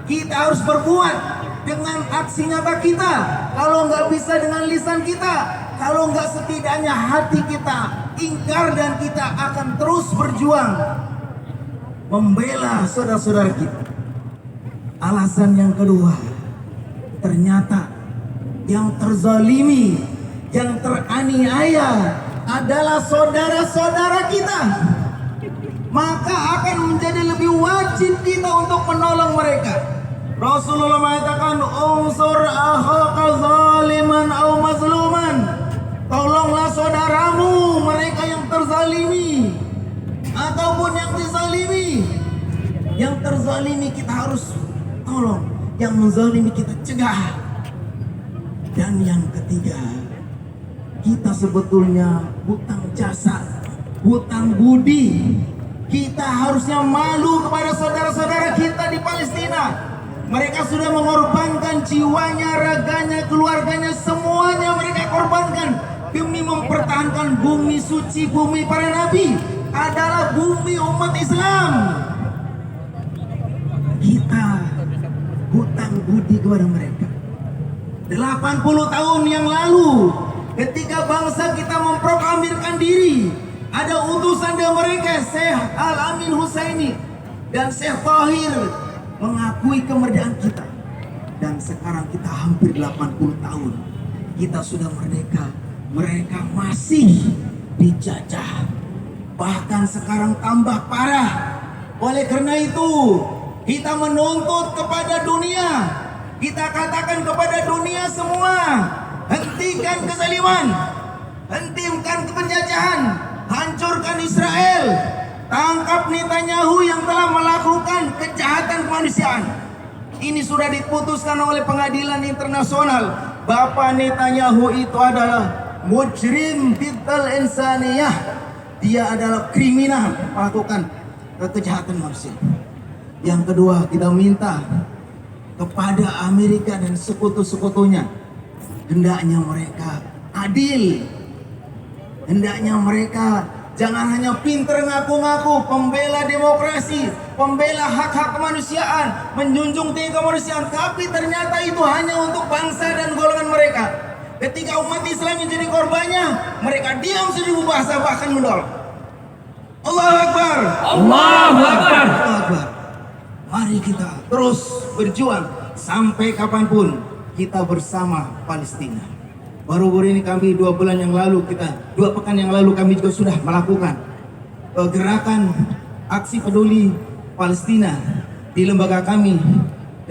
Kita harus berbuat dengan aksi nyata kita. Kalau nggak bisa dengan lisan kita, kalau nggak setidaknya hati kita ingkar, dan kita akan terus berjuang membela saudara-saudara kita. Alasan yang kedua, ternyata yang terzalimi, yang teraniaya adalah saudara-saudara kita. Maka akan menjadi lebih wajib kita untuk menolong mereka. Rasulullah mengatakan, unsur akhaka zaliman au mazluman. Tolonglah saudaramu, mereka yang terzalimi ataupun yang dizalimi. Yang terzalimi kita harus tolong, yang menzalimi kita cegah. Dan yang ketiga, kita sebetulnya hutang jasa, hutang budi. Kita harusnya malu kepada saudara-saudara kita di Palestina. Mereka sudah mengorbankan jiwanya, raganya, keluarganya, semuanya mereka korbankan demi mempertahankan bumi suci, bumi para nabi, adalah bumi umat Islam. Kita hutang budi kepada mereka. 80 tahun yang lalu, ketika bangsa kita memproklamirkan diri, ada utusan dari mereka, Syekh Al-Amin Husaini dan Syekh Tahir, mengakui kemerdekaan kita. Dan sekarang kita hampir 80 tahun kita sudah merdeka, mereka masih dijajah, bahkan sekarang tambah parah. Oleh karena itu, kita menuntut kepada dunia, kita katakan kepada dunia semua, hentikan kezaliman, hentikan penjajahan, hancurkan Israel, tangkap Netanyahu yang telah melakukan kejahatan kemanusiaan. Ini sudah diputuskan oleh pengadilan internasional. Bapak Netanyahu itu adalah mujrim fiddal insaniyah. Dia adalah kriminal melakukan kejahatan manusia. Yang kedua, kita minta kepada Amerika dan sekutu-sekutunya, hendaknya mereka adil. Hendaknya mereka jangan hanya pinter ngaku-ngaku pembela demokrasi, pembela hak-hak kemanusiaan, menjunjung tinggi kemanusiaan, tapi ternyata itu hanya untuk bangsa dan golongan mereka. Ketika umat Islam menjadi korbannya, mereka diam seribu bahasa, bahkan menolong. Allahu Akbar. Allahu Akbar. Allahu Akbar. Mari kita terus berjuang sampai kapanpun kita bersama Palestina. Baru-baru ini kami 2 pekan yang lalu kami juga sudah melakukan gerakan aksi peduli Palestina di lembaga kami,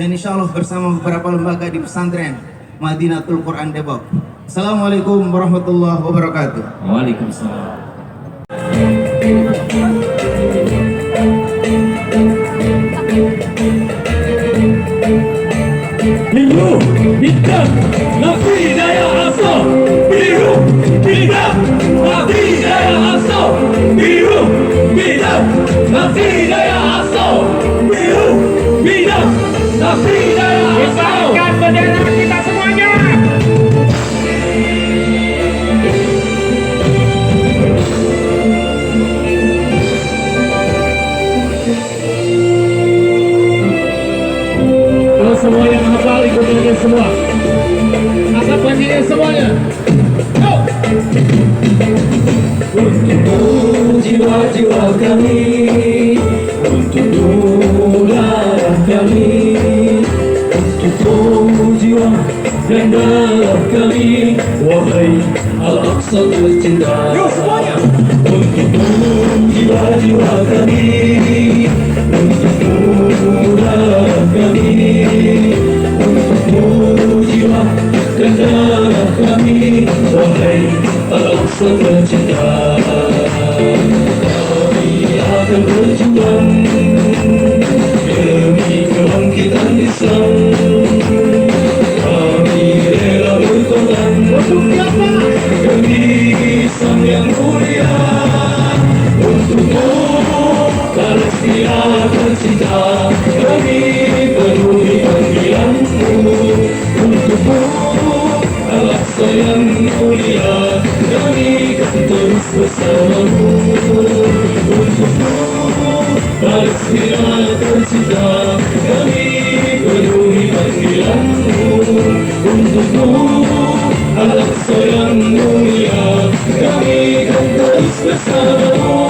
dan insya Allah bersama beberapa lembaga di pesantren Madinatul Quran Depok. Assalamualaikum warahmatullahi wabarakatuh. Waalaikumsalam. Minggu Nafdi Daya Aksa. Biru, biru, Nafdi Daya Aksa. Kibarkan bendera kita semuanya. Kalau semuanya menghafal ikutin semua. Asap bunyinya semuanya. Go! Untuk jiwa-jiwa kami, untuk darah kami, untuk jiwa dan darah kami, wahai Al-Aqsa tercinta. Untuk jiwa-jiwa kami, untuk darah kami, untuk jiwa dan darah kami, wahai Al-Aqsa tercinta. Kami akan berjuang demi kebangkitan Islam. Kami rela berkorban untuk siapa? Demi Islam yang mulia. Untukmu Palestina tercinta, kami penuhi panggilanmu. Untukmu Al-Aqsa yang mulia, kami kan terus bersamamu. Untukmu Palestina tercinta, kami penuhi panggilanmu. Untukmu Al-Aqsa yang mulia, kami kan terus bersamamu.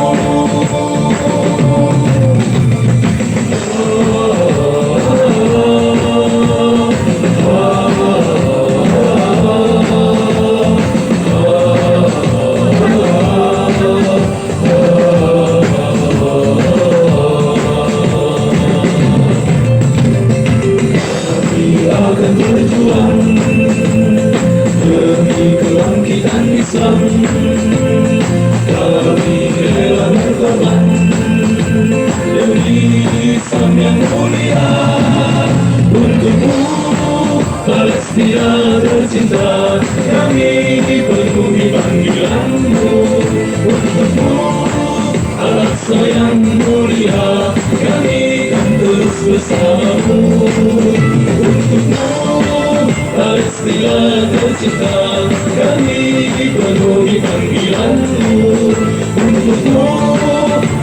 Akan berjuang demi kebangkitan Islam. Kami rela berkorban demi Islam yang mulia. Untukmu Palestina tercinta, kami penuhi panggilanmu. Untukmu Al-Aqsa yang mulia, kami kan terus bersamamu. Untukmu Palestina tercinta, kami penuhi panggilanmu. Untukmu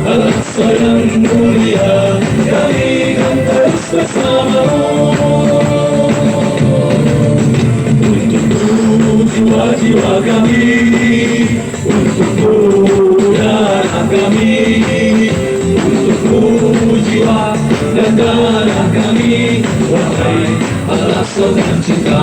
Al-Aqsa yang mulia, kami kan terus bersamamu. Untukmu jiwa-jiwa kami, untukmu darah kami, untukmu jiwa dan darah kami, wahai Al-Aqsa tercinta.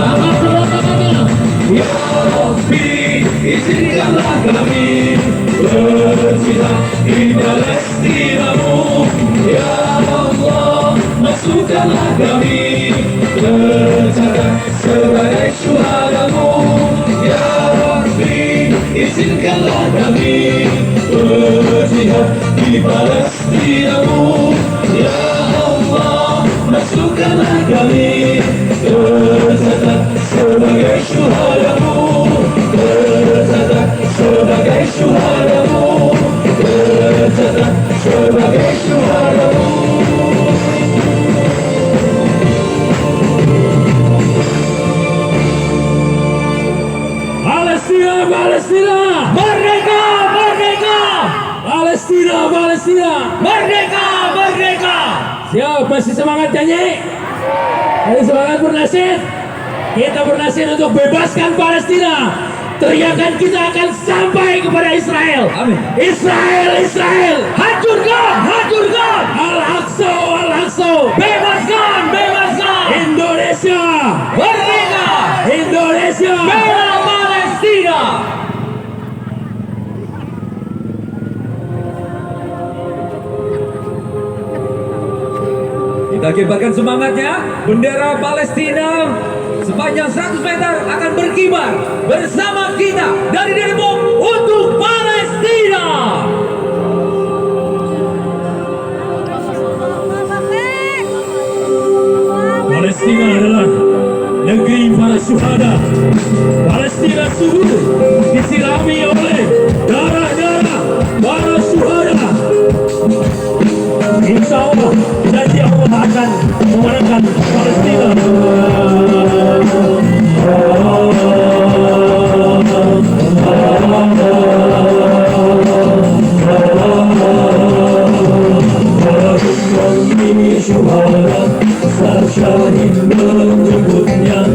Ya Rabbi, izinkanlah kami berjihad di Palestinamu. Ya Allah, masukkanlah kami tercatat sebagai syuhadamu. Ya Rabbi, izinkanlah kami berjihad di Palestinamu. Ya Allah, masukkanlah kami tercatat sebagai syuhadamu. Tercatat sebagai syuhadamu. Tercatat sebagai syuhadamu. Palestina, Palestina, merdeka, merdeka. Palestina, Palestina, merdeka, merdeka. Siap, masih semangat nyanyi? Masih semangat bernasib? Kita bernasib untuk bebaskan Palestina. Teriakan kita akan sampai kepada Israel. Amin. Israel, Israel, hancurkan, hancurkan. Al-Aqsa, Al-Aqsa, bebaskan, bebaskan. Indonesia, merdeka. Indonesia, bela Palestina. Kita kibarkan semangatnya. Bendera Palestina sepanjang 100 meter akan berkibar bersama kita dari Depok untuk Palestina. Palestina adalah negeri para syuhada. Palestina subur disirami oleh darah-darah para syuhada. syuhada, sang syahid menjemputnya.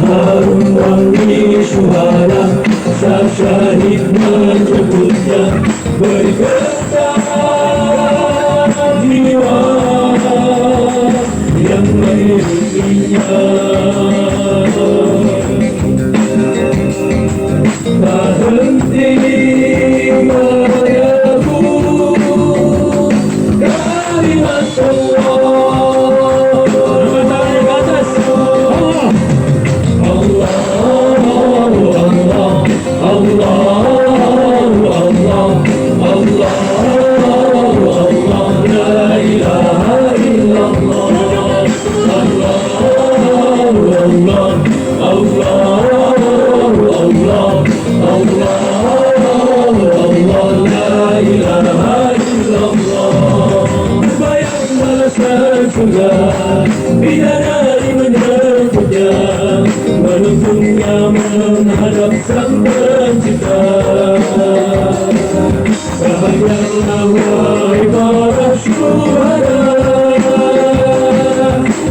Harum wangi syuhada, sang syahid menjemputnya. Bergetar jiwa yang mengiringinya. Tak henti menyebut kalimat Allah. Tangan ke atas. Allah, Allah, Allah, Allah, Allah, la ilaha illallah. Allah, Allah, Allah, Allah, Allah, la ilaha illallah. Bayang balasan surga, bidadari menyebutnya, menuntunnya menghadap sang pencipta. Bahagialah wahai para syuhada,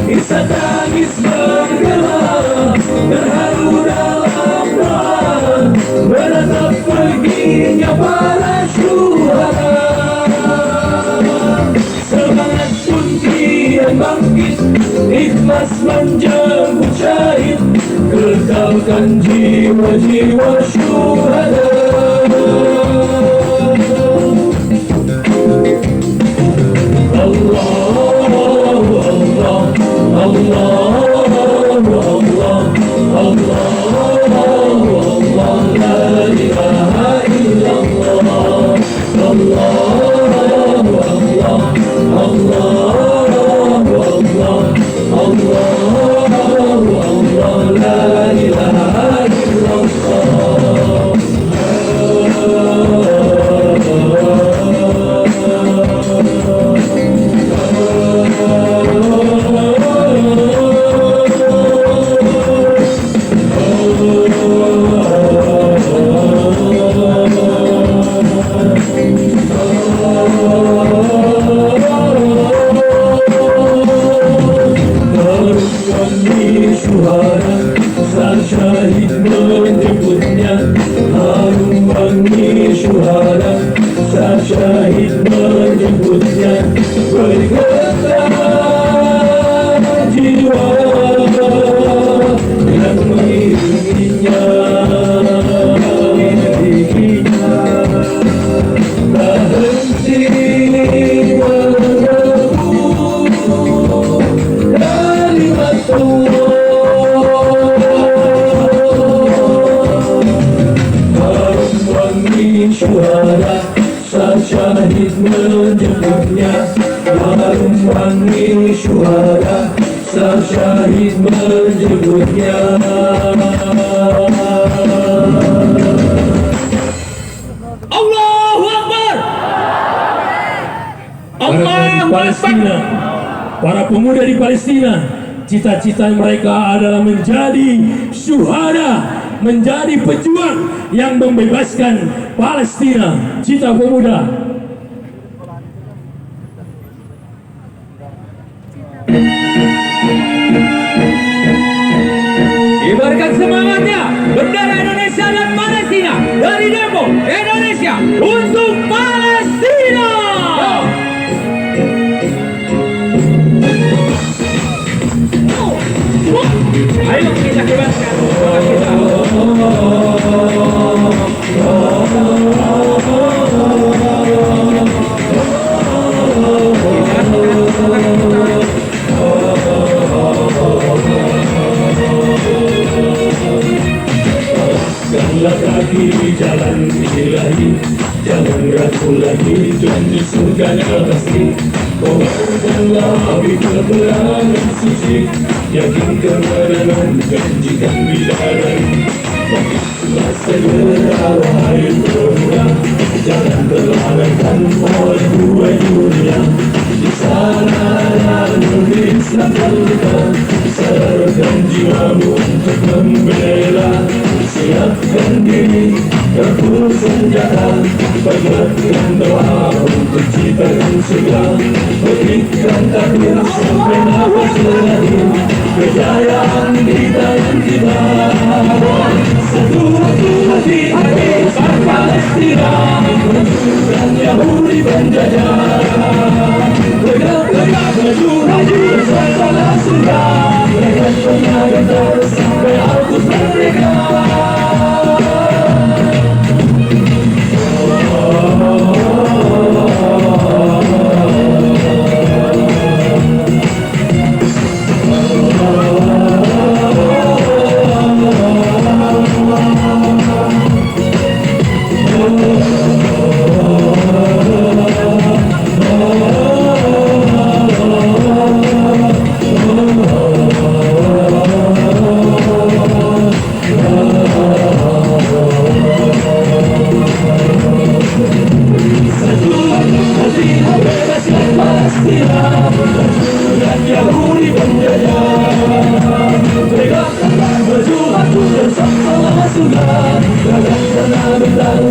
kisah tangis bergema, terharu dalam doa, menatap perginya para syuhada. Semangat pun kian bangkit, ikhlas menjemput syahid, kekalkan jiwa-jiwa syuhada. Palestina, para pemuda di Palestina, cita-cita mereka adalah menjadi syuhada, menjadi pejuang yang membebaskan Palestina. Cita pemuda. Ibaratkan semangatnya, bendera Indonesia dan Palestina dari Depok, Indonesia untuk Palestina. Ayo kita bebaskan kita. Langkah kaki di jalan ilahi, jangan ragu lagi, janji surganya pasti. Kobarkanlah api kebenaran suci, yakin kemenangan, janjikan bidadari. Bangkitlah segera wahai pemuda, jangan terlalaikan oleh dua dunia. Di sana negeri Islam terluka, serahkan jiwamu untuk membela. Siapkan diri, terpul senjata, panjatkan doa untuk ciptakan surga. berikan takdir sampai nafas terakhir, kejayaan di tangan kita. Satu hati bangsa Palestina, menunjukkan Yahudi penjajah. Tegak maju bersama surga, mereka pernah gentar sampai Al-Quds merdeka.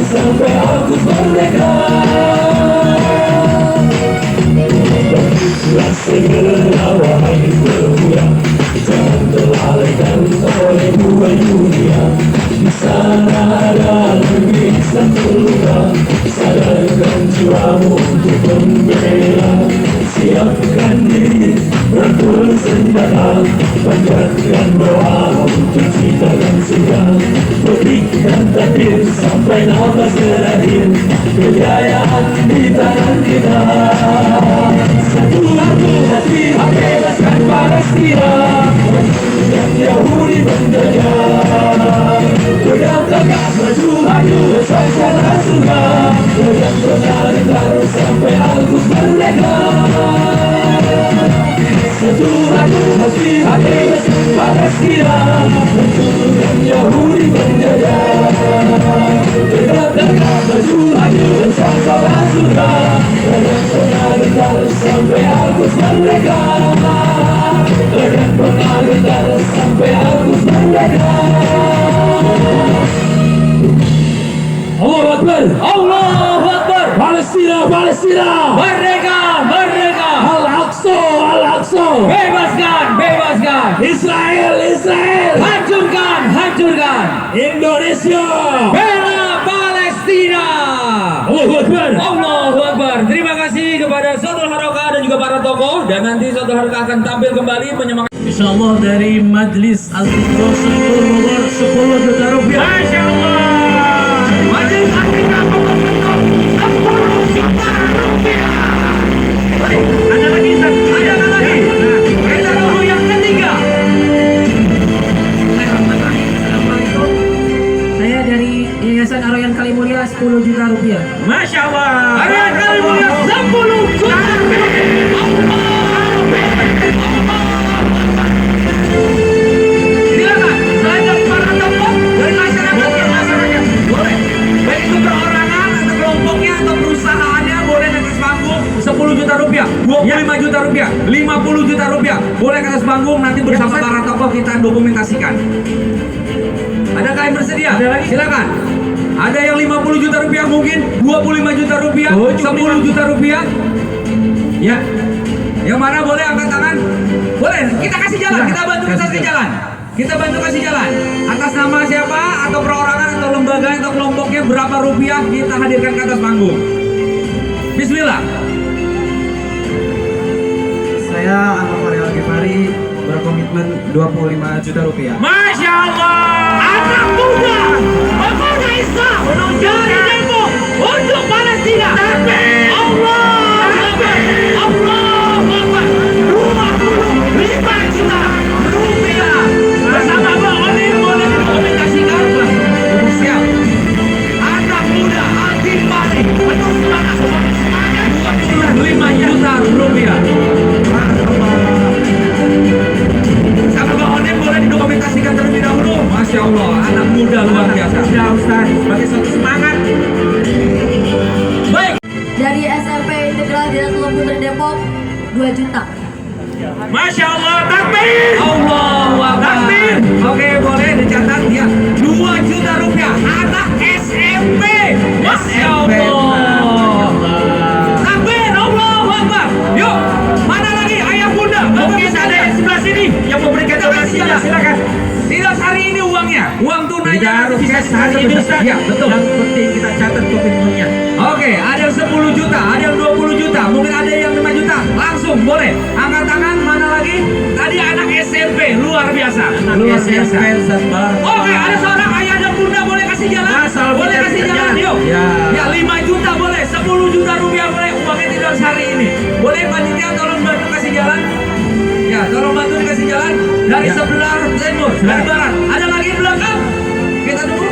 Sampai aku merdeka, segera wahai pemuda, jangan terlalaikan oleh buai dunia. Di sana ada negeri Islam terluka, sadarkan jiwamu untuk membela. Siapkan diri, rangkul senjata, panjatkan doa untuk ciptakan surga. Berikan takdir sampai nafas terakhir, kejayaan di tangan kita. Satu hati bebaskan Palestina, dan Yahudi penjajah. Tegak maju bersama surga, dan benar sampai Al-Quds merdeka. Satu hati bebaskan Palestina, dan Yahudi penjajah. Tegak maju bersama surga, dan benar sampai Al-Quds merdeka. Dan benar sampai Al-Quds merdeka. Allahu Akbar, Allahu Akbar. Palestina, Palestina, merdeka, merdeka. Al-Aqsa, Al-Aqsa, bebaskan, bebaskan. Israel, Israel, hancurkan, hancurkan. Indonesia, bela Palestina. Allahu Akbar, Allahu Akbar. Terima kasih kepada Sodul Haroka dan juga para tokoh, dan nanti Sodul Haroka akan tampil kembali menyemangati. Insyaallah dari Majelis Al-Qur'an Bogor 10 juta rupiah. Masya Allah. Majelis Al-Qur'an Bogor 10 juta rupiah. Ada lagi, ada lagi. Kita dulu yang ketiga. Assalamualaikum. Saya dari Yayasan Aroyan Kalimulia 10 juta rupiah. Masya Allah. Aroyan Kalimulia 10 juta rupiah. Silakan, selain dari para tokoh dari masyarakat, boleh. Baik itu perorangan atau kelompoknya atau perusahaannya boleh ke atas panggung 10 juta rupiah, 25 juta rupiah, 50 juta rupiah. Boleh ke atas panggung, nanti bersama para tokoh kita dokumentasikan. Adakah yang bersedia? Silakan. Ada yang 50 juta rupiah mungkin, 25 juta rupiah, 10 juta rupiah. Ya. Yang mana boleh angkat tangan? Boleh, kita kasih jalan, kita bantu kasih jalan. Kita bantu kasih jalan. Atas nama siapa atau perorangan atau lembaga atau kelompoknya berapa rupiah kita hadirkan ke atas panggung. Bismillah. Saya Ahmad Farel Ghifari berkomitmen 25 juta rupiah. Masya Allah. Anak muda, pemuda Islam dari Depok untuk Palestina. Allah. Bersama Bang Oni boleh dikomunikasikan. Siap. Anak muda anti panik penuh semangat. 25 juta rupiah. Sama Bang Oni boleh didokumentasikan terlebih dahulu. Masya Allah, anak muda luar biasa. Ya Ustaz, sebagai suatu semangat. Baik. Dari SMP Integral Diratul Putri Depok 2 juta. Masya Allah, takbir! Allahu Akbar. Oke, boleh dicatat ya. 2 juta rupiah anak SMP. Masya Allah. Takbir, Allahu Akbar. Yuk, Tidak harus cash hari ini Ustaz. Ya, betul. Yang penting kita catat komitmennya. Oke, ada yang 10 juta, ada yang 20 juta, mungkin ada yang 5 juta. Langsung boleh. Angkat tangan, mana lagi? Tadi anak SMP, luar biasa. Luar biasa. Oke, ada seorang ayah dan bunda boleh kasih jalan? Boleh kasih jalan, yuk. Ya, 5 juta boleh, 10 juta rupiah boleh. Uangnya tidak hari ini. Boleh panitia tolong bantu kasih jalan? Ya, tolong bantu dikasih jalan dari sebelah timur, dari barat. Ada lagi di belakang? Kita tunggu.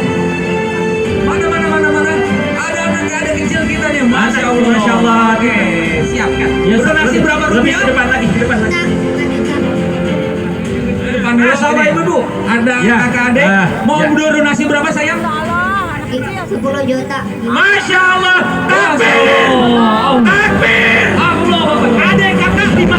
Mana. Ada anak kecil kita nih. Masya Allah. Oke, siap kan? Donasi berapa rupiah? Ke depan lagi. Depan dulu sama ibu. Ada kakak adik. Mau donasi berapa sayang? 10 juta. Masya Allah. Takbir. Allah. Ada yang kakak 5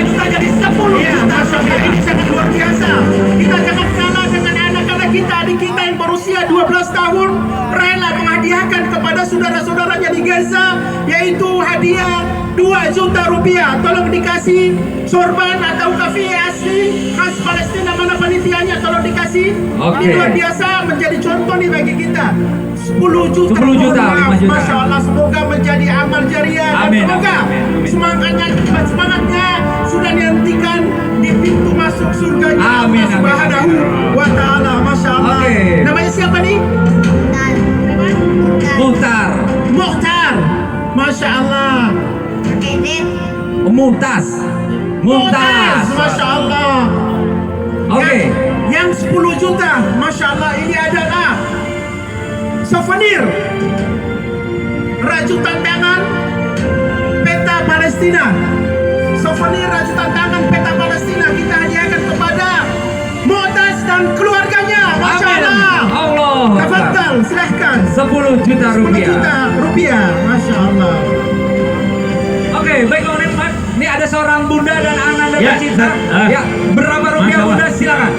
juta jadi 10 juta. Ini sangat luar biasa. Kita jangan kalah dengan anak-anak kita, adik kita yang berusia 12 tahun rela menghadiahkan kepada saudara-saudaranya di Gaza, yaitu hadiah 2 juta rupiah. Tolong dikasih sorban atau kafe asli khas Palestina, mana panitianya tolong dikasih. Ini luar biasa, menjadi contoh nih bagi kita. 10 juta. 10 juta, 5 juta. Masya Allah, semoga menjadi amal jariah. Dan Amin, semoga amin. semangatnya sudah dihentikan di pintu masuk surga Amin, Allah Subhanahu wa Ta'ala. Masya Allah. Oke. Namanya siapa nih? Muhtar. Muhtar. Masya Allah. Mumtaz. Masya Allah. Oke. Yang 10 juta. Masya Allah, ini adalah souvenir rajutan tangan peta Palestina. Souvenir rajutan tangan peta Palestina kita hadiahkan kepada Mu'taz dan keluarganya. Masya Allah. Allah. Tafadhal, silahkan. 10 juta 10 rupiah. juta rupiah. Masya Allah. Oke, baik Om Ridwan. Ini ada seorang bunda dan anak tercinta. Ya, berapa rupiah bunda? Silakan.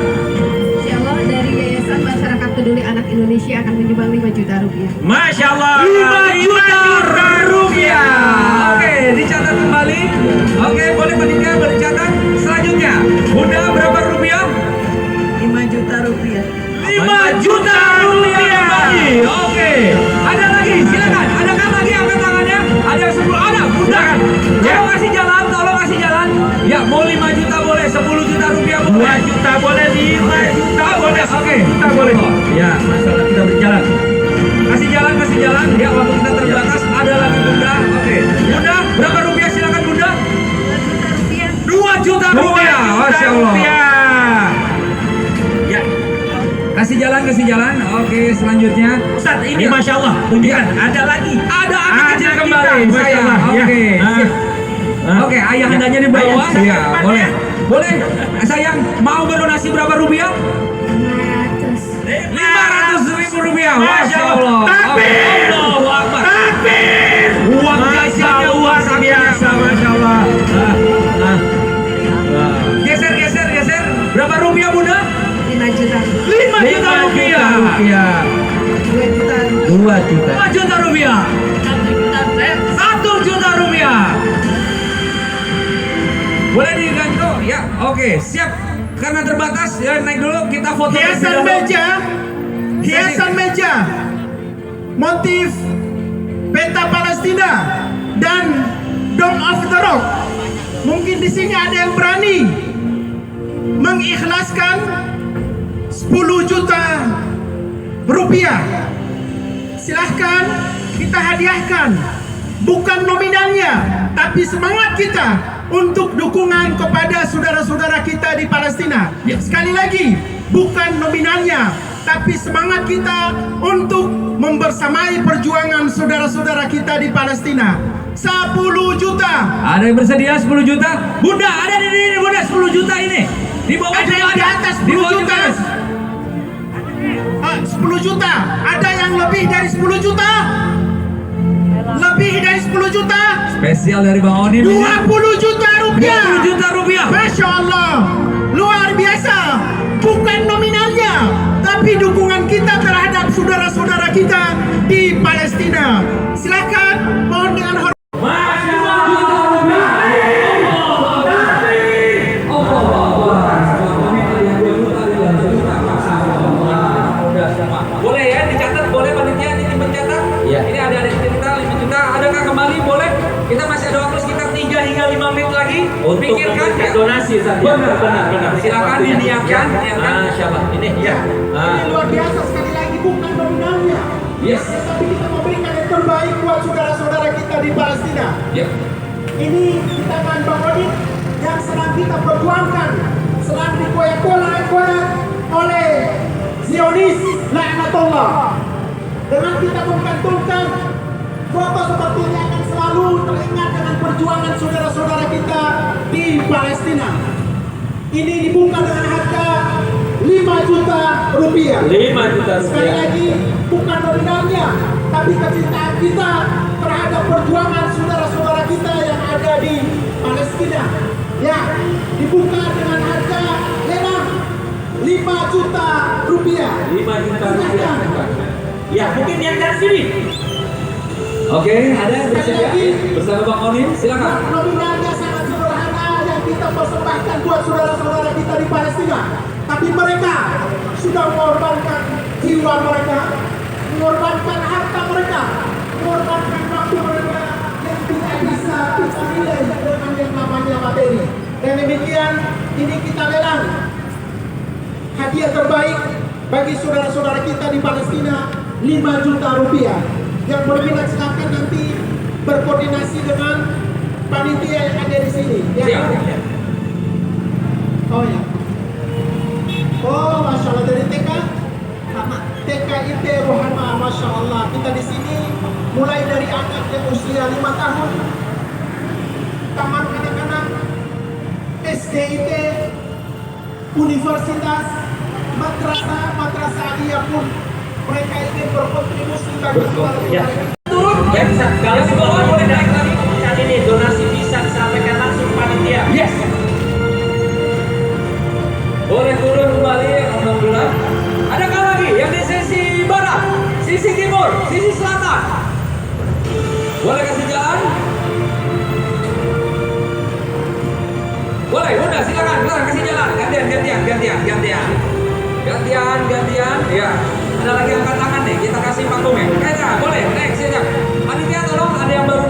Insyaallah dari Yayasan Masyarakat Peduli Anak Indonesia akan menyumbang 5 juta rupiah. Masya Allah. 5 juta rupiah. Oke, dicatat kembali. Oke, boleh panitia bercatat. Selanjutnya, bunda berapa rupiah? 5 juta rupiah. 5 juta rupiah. Oke, ada lagi. Silakan. Adakah lagi angkat tangannya? Ada yang 10. Ada, bunda kan? Tolong kasih jalan, tolong kasih jalan. Ya, mau 5 juta boleh, 10 juta rupiah boleh. 2 juta boleh, 5 juta boleh, Oke, 10 juta boleh. Ya, masalah kita berjalan. Kasih jalan. Ya, waktu kita terbatas. Ada lagi bunda. Oke, bunda, berapa rupiah? Silakan bunda. 2 juta rupiah. Masya Allah. Ya, Kasih jalan. Oke, selanjutnya. Ustaz, ini Masya Allah, tunjukkan. Ada lagi. Ada anak kecil kita, kembali. Masya Saya. Allah. Oke. Ya. Oke, ayah andanya di bawah. Ayah, Ya, depan, boleh. ya. Boleh. Sayang, mau berdonasi berapa rupiah? 500.000 rupiah. Masya Allah. Takbir. Allahu Akbar. Takbir. Uang jajannya luar biasa, Masya Allah. Geser. Berapa rupiah bunda? 5 juta. 5 juta rupiah. 2 juta. 5 juta rupiah. 1 juta rupiah. Boleh diganti? Ya, oke, siap. Karena terbatas, ya naik dulu kita foto. Hiasan meja, motif peta Palestina dan Dome of the Rock. Mungkin di sini ada yang berani mengikhlaskan 10 juta rupiah. Silahkan kita hadiahkan, bukan nominalnya, tapi semangat kita untuk dukungan kepada saudara-saudara kita di Palestina. Sekali lagi, bukan nominalnya, tapi semangat kita untuk membersamai perjuangan saudara-saudara kita di Palestina. 10 juta. Ada yang bersedia 10 juta? Bunda, ada di sini bunda 10 juta ini. Di bawah Ada juga yang di atas 10 Di bawah juta. juga ada. 10 juta. Ada yang lebih dari 10 juta? Lebih dari 10 juta? Spesial dari Bang Onim. 20 juta rupiah. 20 juta rupiah. Masya Allah, luar biasa. Bukan nominalnya, tapi dukungan kita terhadap saudara-saudara kita di Palestina. Silakan, mohon dengan hormat. 5 menit lagi. Untuk Pikirkan memberikan ya. donasi saja. Benar. Silakan diniatkan. Siapa? Ini ya. Ini luar biasa sekali lagi, bukan nominalnya. Yes. Tapi kita memberikan yang terbaik buat saudara-saudara kita di Palestina. Ya. Ini di tangan Bang Odin yang sedang kita perjuangkan, sedang dikoyak-koyak oleh Zionis laknatullah. Dengan kita menggantungkan foto seperti ini akan selalu teringat dengan perjuangan saudara-saudara kita di Palestina. Ini dibuka dengan harga 5 juta rupiah. 5 juta Sekali rupiah. lagi, bukan nominalnya, tapi kecintaan kita terhadap perjuangan saudara-saudara kita yang ada di Palestina. Ya, dibuka dengan harga lelang 5 juta rupiah. 5 juta rupiah. Silahkan. Ya, mungkin yang dari sini. Oke, ada yang bersedia bersama Bang Onim, silakan. Nominalnya sangat sederhana yang kita persembahkan buat saudara-saudara kita di Palestina. Tapi mereka sudah mengorbankan jiwa mereka, mengorbankan harta mereka, mengorbankan waktu mereka yang tidak bisa kita nilai dengan yang namanya materi. Dan demikian ini kita lelang hadiah terbaik bagi saudara-saudara kita di Palestina 5 juta rupiah. Yang berminat silakan nanti berkoordinasi dengan panitia yang ada di sini. Ya. Oh ya. Oh, masya Allah, dari TK TKIT Rohama, masya Allah. Kita di sini mulai dari anak yang usia 5 tahun, taman anak-anak, SDIT, universitas, madrasah aliyah pun mereka ingin berkontribusi bagi Ya. saudara-saudara. Turun. Ya bisa. Kalau semua boleh naik lagi. Saat ini donasi bisa disampaikan langsung panitia. Yes. Boleh turun kembali, alhamdulillah. Adakah lagi yang di sisi barat, sisi timur, sisi selatan? Boleh kasih jalan? Boleh, udah silakan kasih jalan. Gantian. Ya. Ada lagi angkat tangan nih, kita kasih panggung ya. Boleh, next siap. Panitia tolong ada yang baru